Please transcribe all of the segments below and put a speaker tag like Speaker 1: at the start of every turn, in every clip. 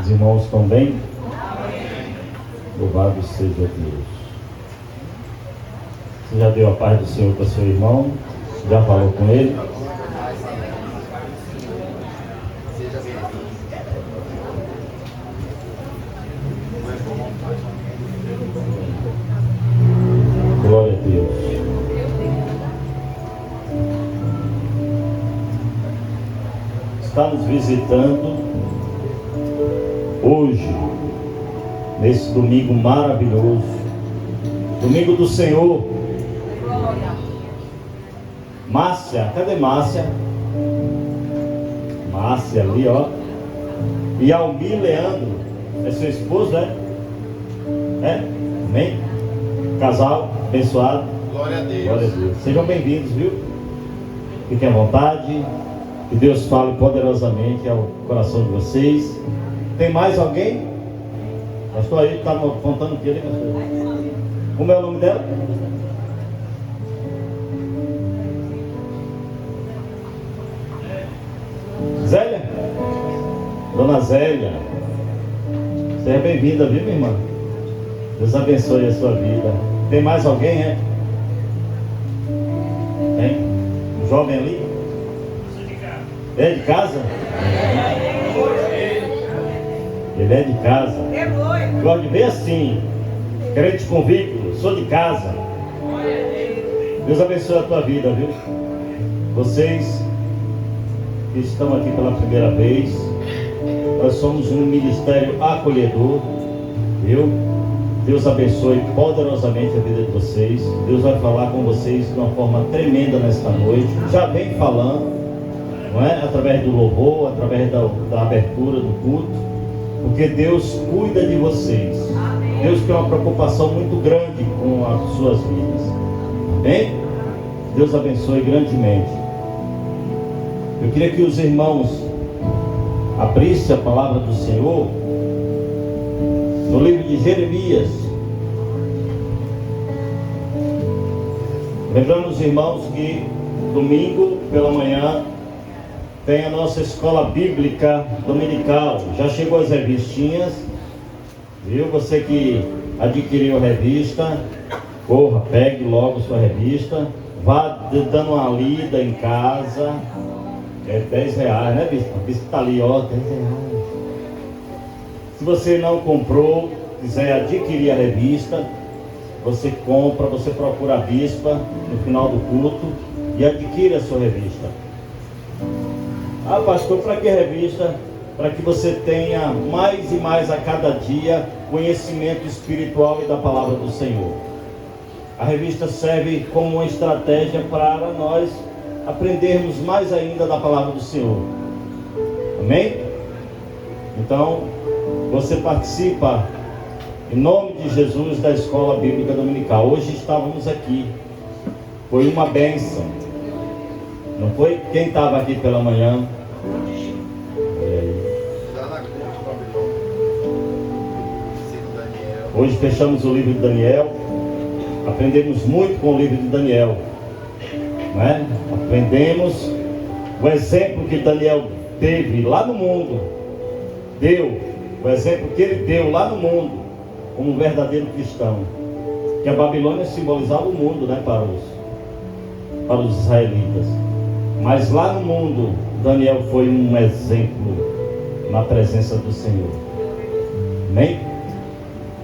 Speaker 1: Os irmãos estão bem? Louvado seja Deus. Você já deu a paz do Senhor para seu irmão? Já falou com ele? Glória a Deus. Está nos visitando hoje, nesse domingo maravilhoso, domingo do Senhor. Márcia, cadê Márcia? Márcia ali, ó. E Almir Leandro, é seu esposo, é? É? Amém? Casal abençoado.
Speaker 2: Glória a Deus.
Speaker 1: Glória a Deus. Sejam bem-vindos, viu? Fiquem à vontade. Que Deus fale poderosamente ao coração de vocês. Tem mais alguém? Pastor aí está apontando o que ali, pastor? Como é o nome dela? Zélia? Dona Zélia. Seja bem-vinda, viu, minha irmã? Deus abençoe a sua vida. Tem mais alguém, é? Tem? Um jovem ali? É de casa? Ele é de casa. Gosto de ver assim, crente convicto, sou de casa. Deus abençoe a tua vida, viu? Vocês que estão aqui pela primeira vez, nós somos um ministério acolhedor, viu? Deus abençoe poderosamente a vida de vocês. Deus vai falar com vocês de uma forma tremenda nesta noite. Já vem falando, não é? Através do louvor, através da abertura do culto, porque Deus cuida de vocês. Deus tem uma preocupação muito grande com as suas vidas. Amém? Deus abençoe grandemente. Eu queria que os irmãos abrissem a palavra do Senhor no livro de Jeremias. Lembrando os irmãos que domingo pela manhã tem a nossa escola bíblica dominical. Já chegou as revistinhas, viu? Você que adquiriu a revista, corra, pegue logo sua revista, vá dando uma lida em casa. É R$10, né, bispo? A bispo está ali, ó, R$10. Se você não comprou, quiser adquirir a revista, você compra, você procura a bispa no final do culto e adquire a sua revista. Ah, pastor, para que revista? Para que você tenha mais e mais a cada dia conhecimento espiritual e da palavra do Senhor. A revista serve como uma estratégia para nós aprendermos mais ainda da palavra do Senhor. Amém? Então, você participa em nome de Jesus da Escola Bíblica Dominical. Hoje estávamos aqui. Foi uma bênção. Não foi? Quem estava aqui pela manhã? Hoje fechamos o livro de Daniel. Aprendemos muito com o livro de Daniel, não é? Aprendemos o exemplo que Daniel teve lá no mundo. O exemplo que ele deu lá no mundo, como um verdadeiro cristão. Que a Babilônia simbolizava o mundo, né, para os israelitas. Mas lá no mundo, Daniel foi um exemplo na presença do Senhor. Amém?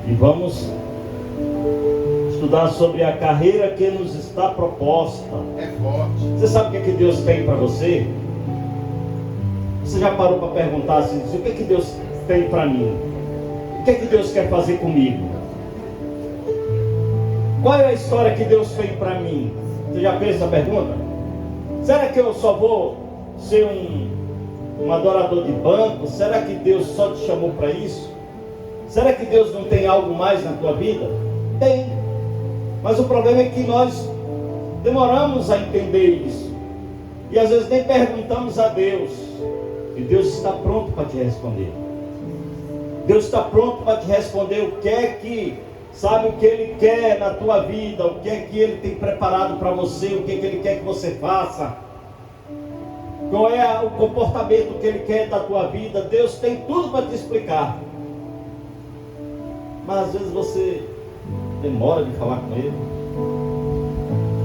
Speaker 1: E vamos estudar sobre a carreira que nos está proposta.
Speaker 2: É forte.
Speaker 1: Você sabe o que Deus tem para você? Você já parou para perguntar assim, o que Deus tem para mim? O que Deus quer fazer comigo? Qual é a história que Deus fez para mim? Você já fez essa pergunta? Será que eu só vou ser um adorador de banco? Será que Deus só te chamou para isso? Será que Deus não tem algo mais na tua vida? Tem. Mas o problema é que nós demoramos a entender isso. E às vezes nem perguntamos a Deus. E Deus está pronto para te responder. Deus está pronto para te responder o que é que, sabe, o que Ele quer na tua vida, o que é que Ele tem preparado para você, o que é que Ele quer que você faça. qual é o comportamento que Ele quer da tua vida. Deus tem tudo para te explicar. Mas às vezes você demora de falar com Ele.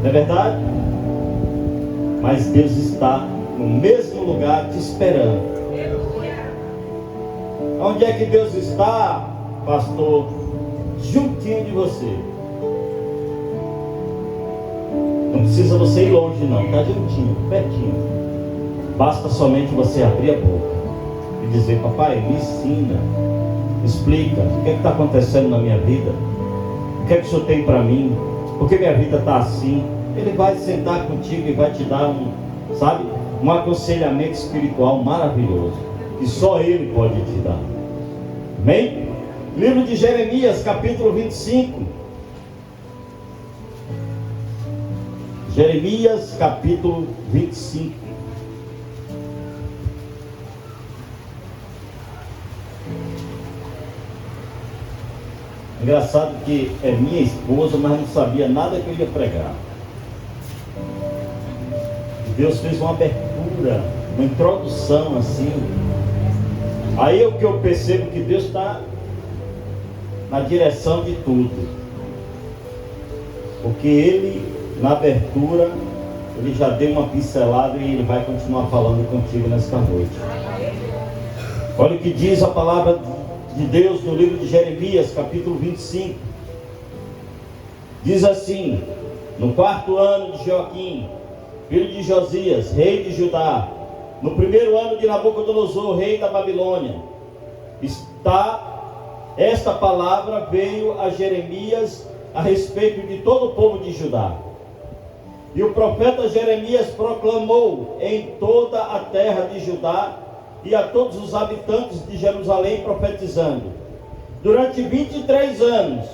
Speaker 1: Não é verdade? Mas Deus está no mesmo lugar te esperando. Onde é que Deus está, pastor? Juntinho de você. Não precisa você ir longe não, está juntinho, pertinho. Basta somente você abrir a boca e dizer: papai, me ensina, explica o que está acontecendo na minha vida, o que é que o Senhor tem para mim, por que minha vida está assim. Ele vai sentar contigo e vai te dar um aconselhamento espiritual maravilhoso, que só Ele pode te dar. Amém? Livro de Jeremias, capítulo 25. Jeremias, capítulo 25. Engraçado que é minha esposa, mas não sabia nada que eu ia pregar. Deus fez uma abertura, uma introdução assim. Aí é o que eu percebo, que Deus está na direção de tudo. Porque Ele, na abertura, Ele já deu uma pincelada e Ele vai continuar falando contigo nesta noite. Olha o que diz a palavra de Deus no livro de Jeremias, capítulo 25. Diz assim: no 4º ano de Joaquim, filho de Josias, rei de Judá, no 1º ano de Nabucodonosor, rei da Babilônia, esta palavra veio a Jeremias a respeito de todo o povo de Judá. E o profeta Jeremias proclamou em toda a terra de Judá e a todos os habitantes de Jerusalém, profetizando: durante 23 anos,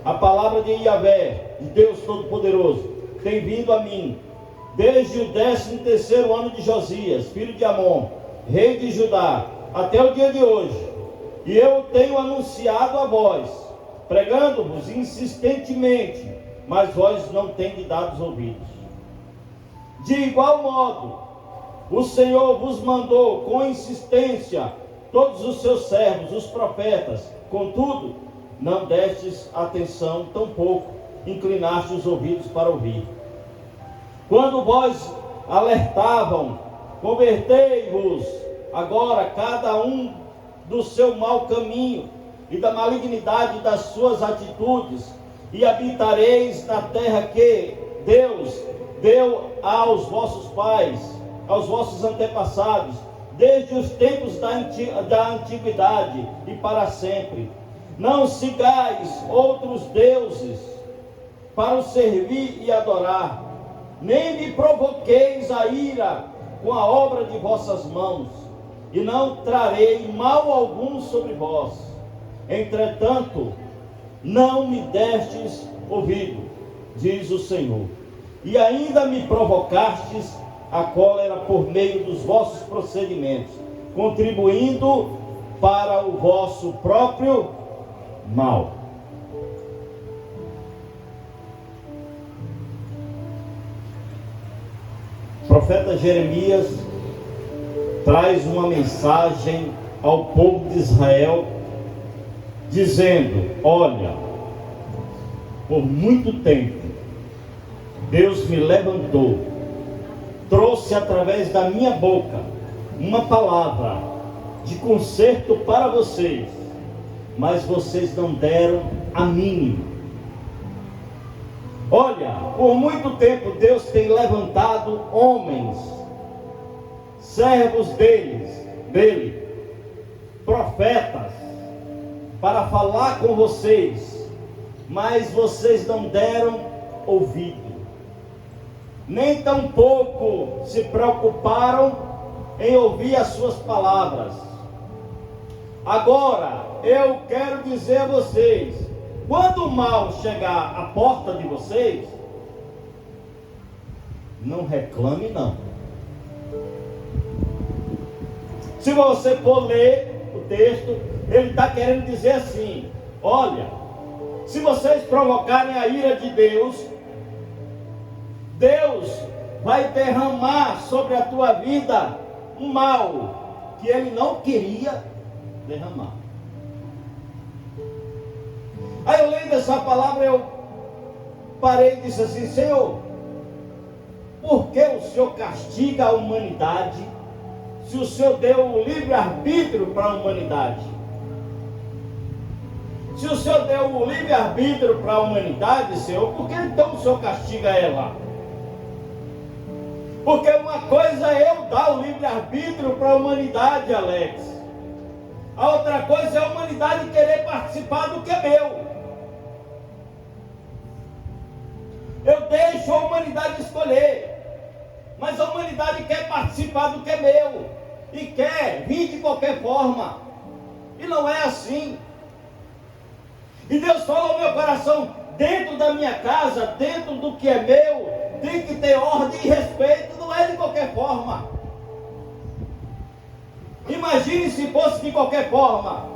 Speaker 1: a palavra de Yahvé, de Deus Todo-Poderoso, tem vindo a mim, desde o 13º ano de Josias, filho de Amon, rei de Judá, até o dia de hoje. E eu tenho anunciado a vós, pregando-vos insistentemente, mas vós não tendes dado ouvidos. De igual modo, o Senhor vos mandou com insistência todos os seus servos, os profetas, contudo, não destes atenção, tampouco inclinastes os ouvidos para ouvir. Quando vós alertavam: convertei-vos agora cada um do seu mau caminho e da malignidade das suas atitudes, e habitareis na terra que Deus deu aos vossos pais, aos vossos antepassados, desde os tempos da antiguidade e para sempre. Não sigais outros deuses para os servir e adorar, nem me provoqueis a ira com a obra de vossas mãos, e não trarei mal algum sobre vós. Entretanto, não me destes ouvido, diz o Senhor, e ainda me provocastes a cólera por meio dos vossos procedimentos, contribuindo para o vosso próprio mal. O profeta Jeremias traz uma mensagem ao povo de Israel, dizendo: olha, por muito tempo Deus me levantou, trouxe através da minha boca uma palavra de conserto para vocês, mas vocês não deram a mínima. Olha, por muito tempo Deus tem levantado homens, servos dele, profetas, para falar com vocês, mas vocês não deram ouvido, nem tampouco se preocuparam em ouvir as suas palavras. Agora, eu quero dizer a vocês, quando o mal chegar à porta de vocês, não reclame não. Se você for ler o texto, ele está querendo dizer assim: olha, se vocês provocarem a ira de Deus, Deus vai derramar sobre a tua vida um mal que ele não queria derramar. Aí eu lendo essa palavra, eu parei e disse assim: Senhor, por que o Senhor castiga a humanidade, se o Senhor deu o livre-arbítrio para a humanidade? Se o Senhor deu o livre-arbítrio para a humanidade, Senhor, por que então o Senhor castiga ela? Porque uma coisa é eu dar o livre-arbítrio para a humanidade, Alex. A outra coisa é a humanidade querer participar do que é meu. Eu deixo a humanidade escolher, mas a humanidade quer participar do que é meu e quer vir de qualquer forma. E não é assim. E Deus falou ao meu coração: dentro da minha casa, dentro do que é meu, tem que ter ordem e respeito, não é de qualquer forma. Imagine se fosse de qualquer forma.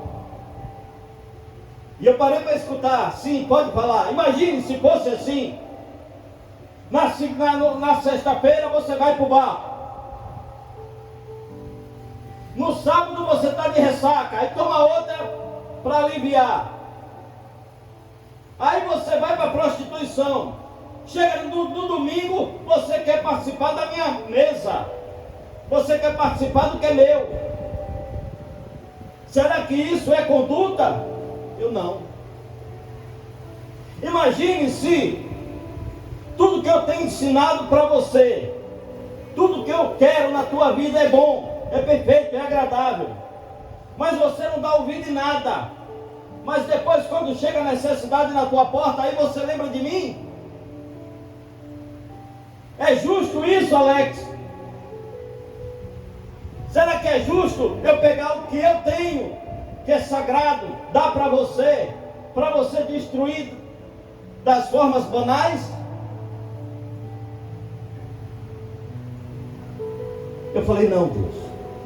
Speaker 1: E eu parei para escutar. Sim, pode falar. Imagine se fosse assim. Na sexta-feira você vai para o bar. No sábado você está de ressaca, aí toma outra para aliviar. Aí você vai para a prostituição. Chega no domingo, você quer participar da minha mesa. Você quer participar do que é meu. Será que isso é conduta? Eu não. Imagine se tudo que eu tenho ensinado para você, tudo que eu quero na tua vida é bom, é perfeito, é agradável, mas você não dá ouvido em nada. Mas depois, quando chega a necessidade na tua porta, aí você lembra de mim? É justo isso, Alex? Será que é justo eu pegar o que eu tenho, que é sagrado, dar para você destruir das formas banais? Eu falei: não, Deus,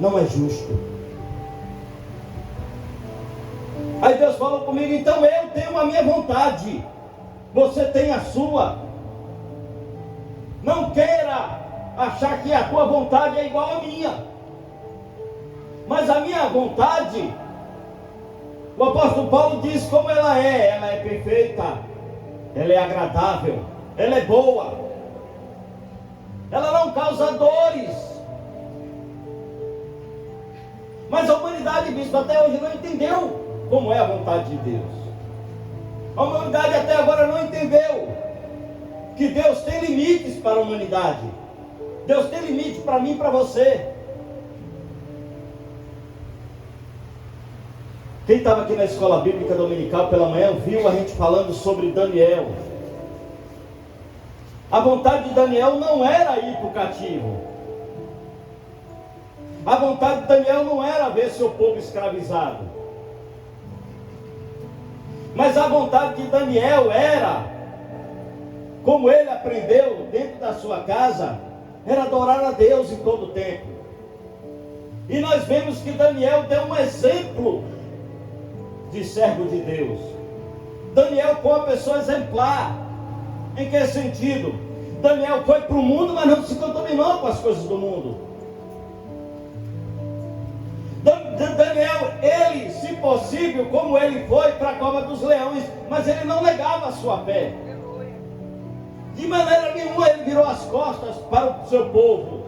Speaker 1: não é justo. Aí Deus falou comigo: então eu tenho a minha vontade, você tem a sua. Não queira achar que a tua vontade é igual à minha. Mas a minha vontade, o apóstolo Paulo diz como ela é perfeita, ela é agradável, ela é boa, ela não causa dores. Mas a humanidade, bispo, até hoje não entendeu como é a vontade de Deus. A humanidade até agora não entendeu que Deus tem limites para a humanidade. Deus tem limite para mim e para você. Quem estava aqui na escola bíblica dominical pela manhã viu a gente falando sobre Daniel. A vontade de Daniel não era ir para o cativo. A vontade de Daniel não era ver seu povo escravizado. Mas a vontade de Daniel era, como ele aprendeu dentro da sua casa, era adorar a Deus em todo o tempo. E nós vemos que Daniel deu um exemplo de servo de Deus. Daniel foi uma pessoa exemplar. Em que sentido? Daniel foi para o mundo, mas não se contaminou com as coisas do mundo. Daniel, ele, se possível, como ele foi para a cova dos leões, mas ele não negava a sua fé. De maneira nenhuma ele virou as costas para o seu povo.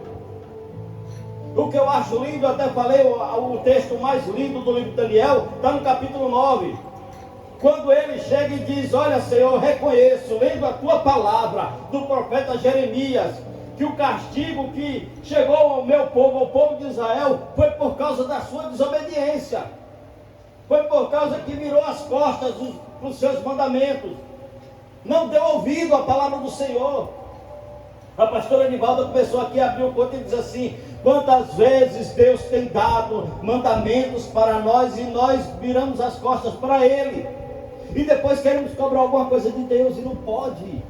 Speaker 1: O que eu acho lindo, até falei, o texto mais lindo do livro de Daniel, está no capítulo 9. Quando ele chega e diz: olha, Senhor, reconheço, lendo a tua palavra do profeta Jeremias, que o castigo que chegou ao meu povo, ao povo de Israel, foi por causa da sua desobediência. Foi por causa que virou as costas para os seus mandamentos. Não deu ouvido à palavra do Senhor. A pastora Anivalda começou aqui a abrir o conto e diz assim: quantas vezes Deus tem dado mandamentos para nós e nós viramos as costas para Ele. E depois queremos cobrar alguma coisa de Deus e não pode.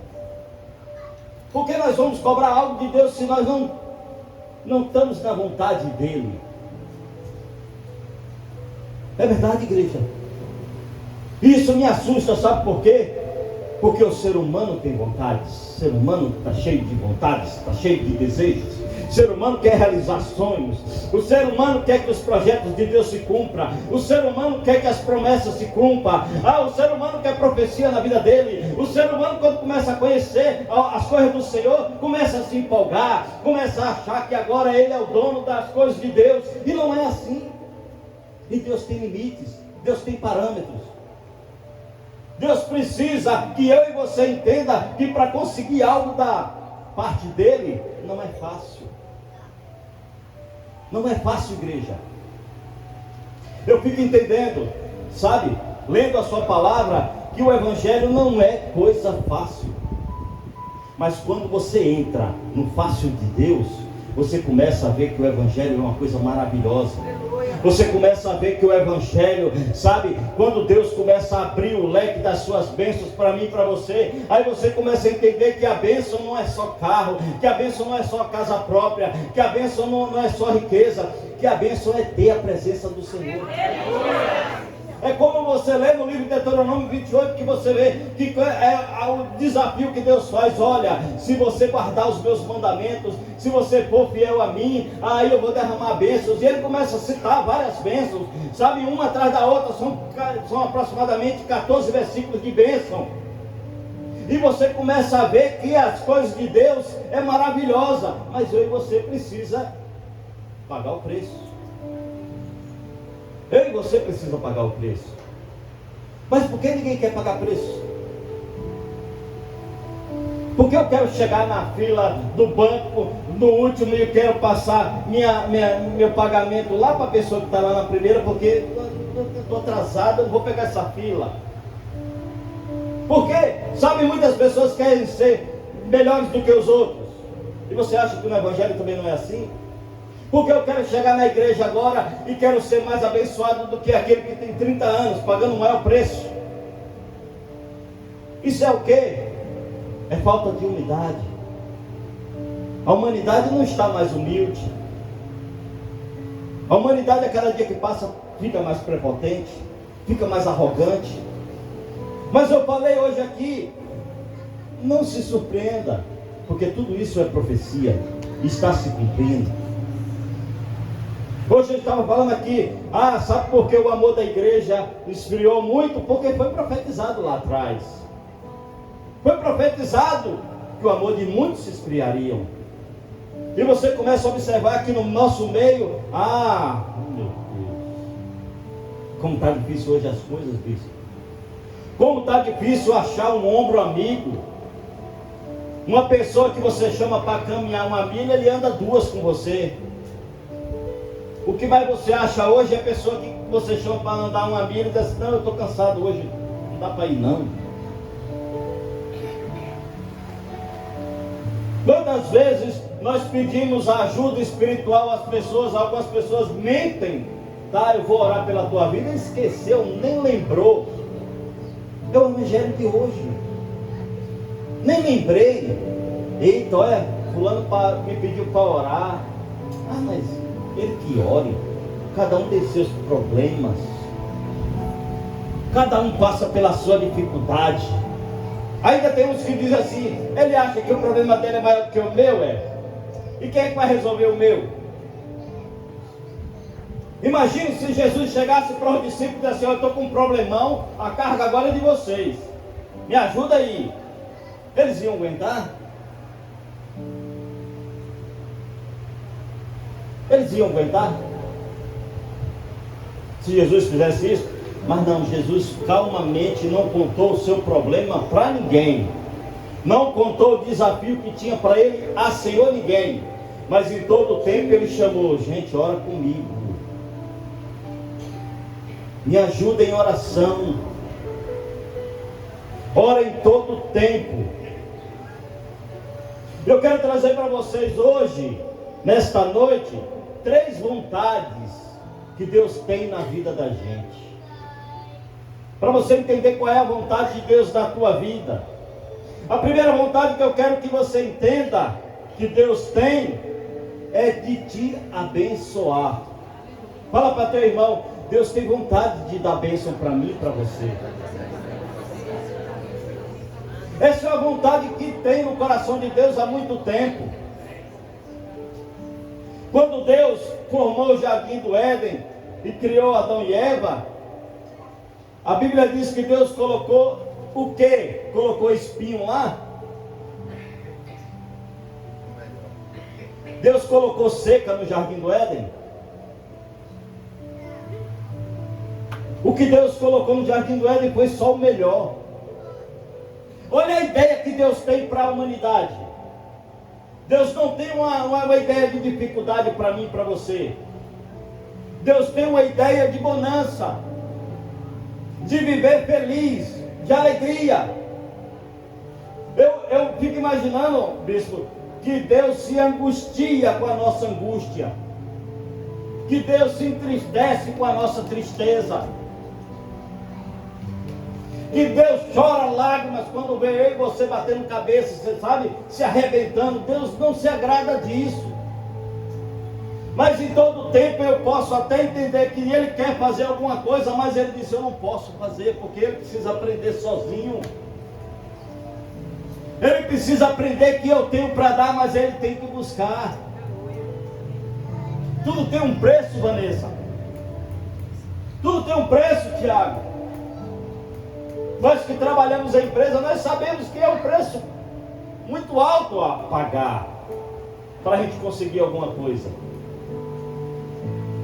Speaker 1: Por que nós vamos cobrar algo de Deus se nós não estamos na vontade dEle? É verdade, igreja? Isso me assusta, sabe por quê? Porque o ser humano tem vontades. O ser humano está cheio de vontades, está cheio de desejos. O ser humano quer realizar sonhos. O ser humano quer que os projetos de Deus se cumpram. O ser humano quer que as promessas se cumpram. O ser humano quer profecia na vida dele. O ser humano, quando começa a conhecer as coisas do Senhor, começa a se empolgar, começa a achar que agora ele é o dono das coisas de Deus. E não é assim. E Deus tem limites, Deus tem parâmetros. Deus precisa que eu e você entenda que para conseguir algo da parte dele, não é fácil. Não é fácil, igreja. Eu fico entendendo, sabe, lendo a sua palavra, que o evangelho não é coisa fácil. Mas quando você entra no fácil de Deus, você começa a ver que o evangelho é uma coisa maravilhosa. Você começa a ver que o evangelho, sabe, quando Deus começa a abrir o leque das suas bênçãos para mim e para você, aí você começa a entender que a bênção não é só carro, que a bênção não é só casa própria, que a bênção não é só riqueza, que a bênção é ter a presença do Senhor. É como você lê no livro de Deuteronômio 28, que você vê que é o desafio que Deus faz. Olha, se você guardar os meus mandamentos, se você for fiel a mim, aí eu vou derramar bênçãos. E ele começa a citar várias bênçãos, sabe, uma atrás da outra, são aproximadamente 14 versículos de bênção. E você começa a ver que as coisas de Deus é maravilhosa, mas eu e você precisa pagar o preço. Eu e você precisa pagar o preço. Mas por que ninguém quer pagar preço? Porque eu quero chegar na fila do banco no último e eu quero passar meu pagamento lá para a pessoa que está lá na primeira, porque eu estou atrasado, eu vou pegar essa fila. Porque, sabe, muitas pessoas querem ser melhores do que os outros. E você acha que no evangelho também não é assim? Porque eu quero chegar na igreja agora e quero ser mais abençoado do que aquele que tem 30 anos, pagando o maior preço. Isso é o quê? É falta de humildade. A humanidade não está mais humilde. A humanidade, a cada dia que passa, fica mais prepotente, fica mais arrogante. Mas eu falei hoje aqui, não se surpreenda, porque tudo isso é profecia, está se cumprindo. Hoje eu estava falando aqui, sabe por que o amor da igreja esfriou muito? Porque foi profetizado lá atrás. Foi profetizado que o amor de muitos se esfriariam. E você começa a observar que no nosso meio, meu Deus, como está difícil hoje as coisas, bicho. Como está difícil achar um ombro amigo. Uma pessoa que você chama para caminhar uma milha, ele anda duas com você. O que mais você acha hoje é a pessoa que você chama para andar uma milha e diz assim, não, eu estou cansado hoje, não dá para ir não. Quantas vezes nós pedimos ajuda espiritual às pessoas, algumas pessoas mentem, eu vou orar pela tua vida, esqueceu, nem lembrou. É o evangelho de hoje. Nem lembrei. Eita, olha, fulano me pediu para orar. Mas ele que ore. Cada um tem seus problemas. Cada um passa pela sua dificuldade. Ainda tem uns que dizem assim, ele acha que o problema dele é maior do que o meu, E quem é que vai resolver o meu? Imagine se Jesus chegasse para os discípulos e dissesse, eu estou com um problemão, a carga agora é de vocês. Me ajuda aí. Eles iam aguentar? Eles iam aguentar? Se Jesus fizesse isso? Mas não, Jesus calmamente não contou o seu problema para ninguém. Não contou o desafio que tinha para ele a Senhor ninguém. Mas em todo o tempo ele chamou, gente, ora comigo. Me ajuda em oração. Ora em todo o tempo. Eu quero trazer para vocês hoje, nesta noite, 3 vontades que Deus tem na vida da gente. Para você entender qual é a vontade de Deus na tua vida. A primeira vontade que eu quero que você entenda que Deus tem é de te abençoar. Fala para teu irmão, Deus tem vontade de dar bênção para mim e para você. Essa é a vontade que tem no coração de Deus há muito tempo. Quando Deus formou o jardim do Éden e criou Adão e Eva, a Bíblia diz que Deus colocou o quê? Colocou espinho lá? Deus colocou seca no jardim do Éden? O que Deus colocou no jardim do Éden foi só o melhor. Olha a ideia que Deus tem para a humanidade. Deus não tem uma ideia de dificuldade para mim e para você. Deus tem uma ideia de bonança, de viver feliz, de alegria. Eu fico imaginando, bispo, que Deus se angustia com a nossa angústia, que Deus se entristece com a nossa tristeza, que Deus chora lágrimas quando vê eu e você batendo cabeça, você sabe, se arrebentando. Deus não se agrada disso. Mas em todo tempo eu posso até entender que Ele quer fazer alguma coisa, mas Ele disse: eu não posso fazer, porque Ele precisa aprender sozinho. Ele precisa aprender que eu tenho para dar, mas Ele tem que buscar. Tudo tem um preço, Vanessa. Tudo tem um preço, Tiago. Nós que trabalhamos em empresa, nós sabemos que é um preço muito alto a pagar para a gente conseguir alguma coisa.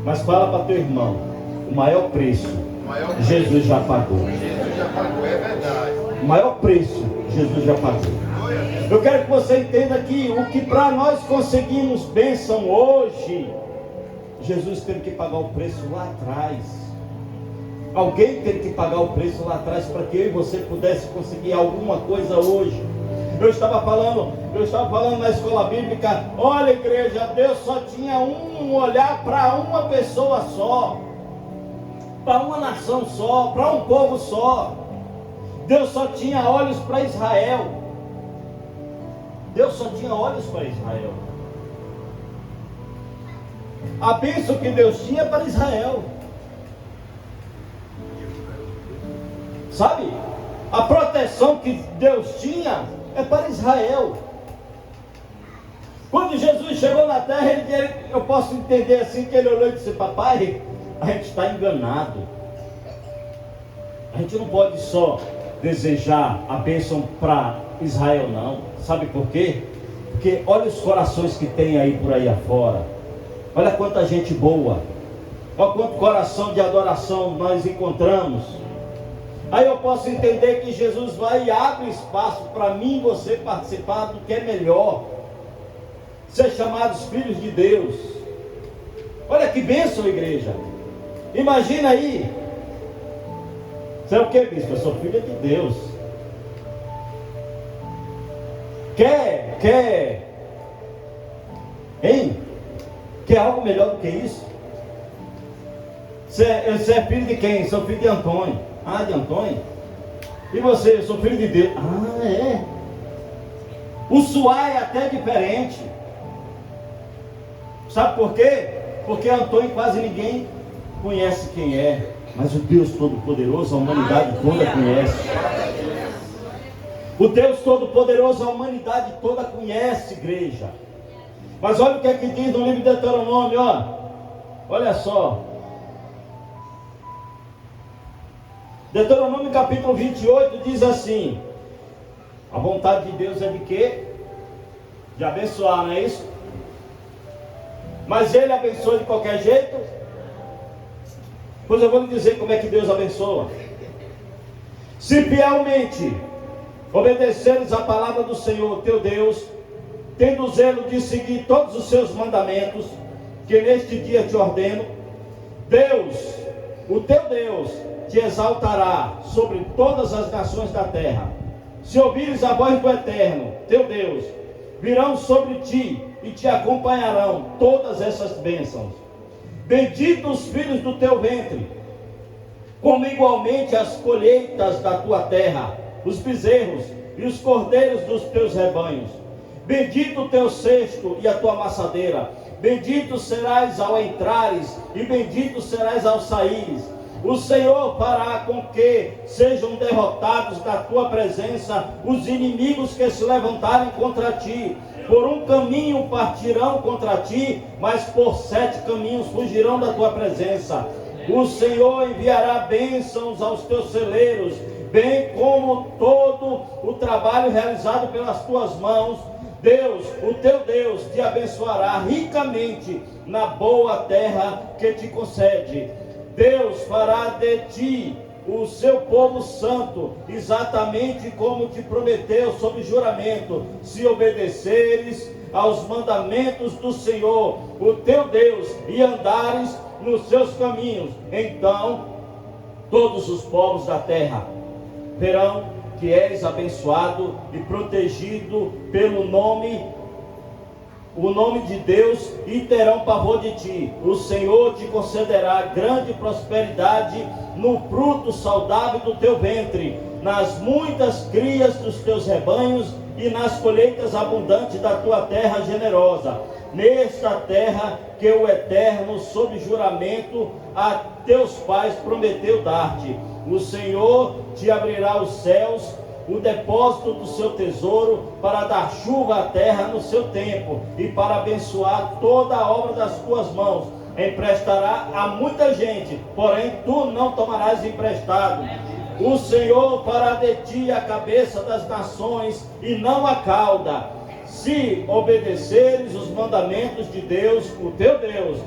Speaker 1: Mas fala para teu irmão, o maior preço Jesus já pagou.
Speaker 2: Jesus já pagou, é verdade.
Speaker 1: O maior preço Jesus já pagou. Eu quero que você entenda que o que para nós conseguimos bênção hoje, Jesus teve que pagar o preço lá atrás. Alguém teve que pagar o preço lá atrás para que eu e você pudesse conseguir alguma coisa hoje. Eu estava falando na escola bíblica: olha, igreja, Deus só tinha um olhar para uma pessoa só, para uma nação só, para um povo só. Deus só tinha olhos para Israel. Deus só tinha olhos para Israel. A bênção que Deus tinha é para Israel. Sabe? A proteção que Deus tinha é para Israel. Quando Jesus chegou na terra, eu posso entender assim, que ele olhou e disse: papai, a gente está enganado. A gente não pode só desejar a bênção para Israel, não. Sabe por quê? Porque olha os corações que tem aí por aí afora. Olha quanta gente boa. Olha quanto coração de adoração nós encontramos. Aí eu posso entender que Jesus vai e abre espaço para mim e você participar do que é melhor, ser chamados filhos de Deus. Olha que bênção, igreja. Imagina aí. Você é o que, bispo? Eu sou filha de Deus. Hein? Quer algo melhor do que isso? Você é filho de quem? Sou filho de Antônio. Ah, de Antônio? E você? Eu sou filho de Deus. Ah, é? O suar é até diferente. Sabe por quê? Porque Antônio quase ninguém conhece quem é. Mas o Deus Todo-Poderoso, a humanidade toda conhece. O Deus Todo-Poderoso, a humanidade toda conhece, igreja. Mas olha o que é que diz no livro de Deuteronômio, ó. Olha só. Deuteronômio capítulo 28 diz assim: a vontade de Deus é de quê? De abençoar, não é isso? Mas Ele abençoa de qualquer jeito? Pois eu vou lhe dizer como é que Deus abençoa. Se fielmente obedeceres a palavra do Senhor teu Deus, tendo zelo de seguir todos os seus mandamentos, que neste dia te ordeno, Deus, o teu Deus, te exaltará sobre todas as nações da terra. Se ouvires a voz do Eterno, teu Deus, virão sobre ti e te acompanharão todas essas bênçãos. Benditos os filhos do teu ventre, como igualmente as colheitas da tua terra, os bezerros e os cordeiros dos teus rebanhos. Bendito o teu cesto e a tua amassadeira. Bendito serás ao entrares e bendito serás ao saíres. O Senhor fará com que sejam derrotados da tua presença os inimigos que se levantarem contra ti. Por um caminho partirão contra ti, mas por 7 caminhos fugirão da tua presença. O Senhor enviará bênçãos aos teus celeiros, bem como todo o trabalho realizado pelas tuas mãos. Deus, o teu Deus, te abençoará ricamente na boa terra que te concede. Deus fará de ti o seu povo santo, exatamente como te prometeu sob juramento, se obedeceres aos mandamentos do Senhor, o teu Deus, e andares nos seus caminhos. Então todos os povos da terra verão que és abençoado e protegido pelo o nome de Deus, e terão pavor de ti. O Senhor te concederá grande prosperidade no fruto saudável do teu ventre, nas muitas crias dos teus rebanhos e nas colheitas abundantes da tua terra generosa. Nesta terra que o Eterno, sob juramento, a teus pais prometeu dar-te. O Senhor te abrirá os céus, o depósito do seu tesouro, para dar chuva à terra no seu tempo, e para abençoar toda a obra das tuas mãos. Emprestará a muita gente, porém tu não tomarás emprestado. O Senhor fará de ti a cabeça das nações e não a cauda, se obedeceres os mandamentos de Deus, o teu Deus,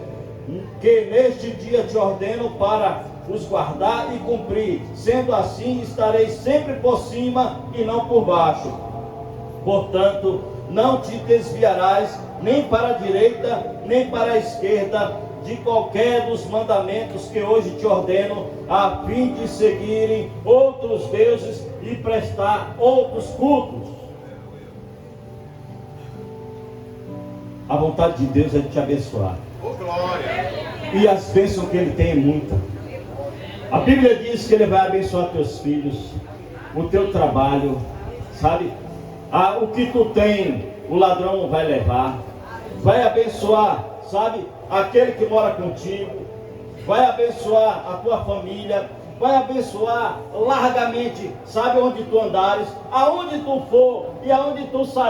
Speaker 1: que neste dia te ordeno para os guardar e cumprir. Sendo assim, estareis sempre por cima e não por baixo. Portanto, não te desviarás nem para a direita, nem para a esquerda, de qualquer dos mandamentos que hoje te ordeno, a fim de seguirem outros deuses e prestar outros cultos. A vontade de Deus é de te abençoar.
Speaker 2: Oh, glória!
Speaker 1: E as bênçãos que Ele tem é muita. A Bíblia diz que Ele vai abençoar teus filhos, o teu trabalho, sabe? O que tu tem, o ladrão não vai levar. Vai abençoar, sabe? Aquele que mora contigo. Vai abençoar a tua família. Vai abençoar largamente, sabe, onde tu andares, aonde tu for e aonde tu sair.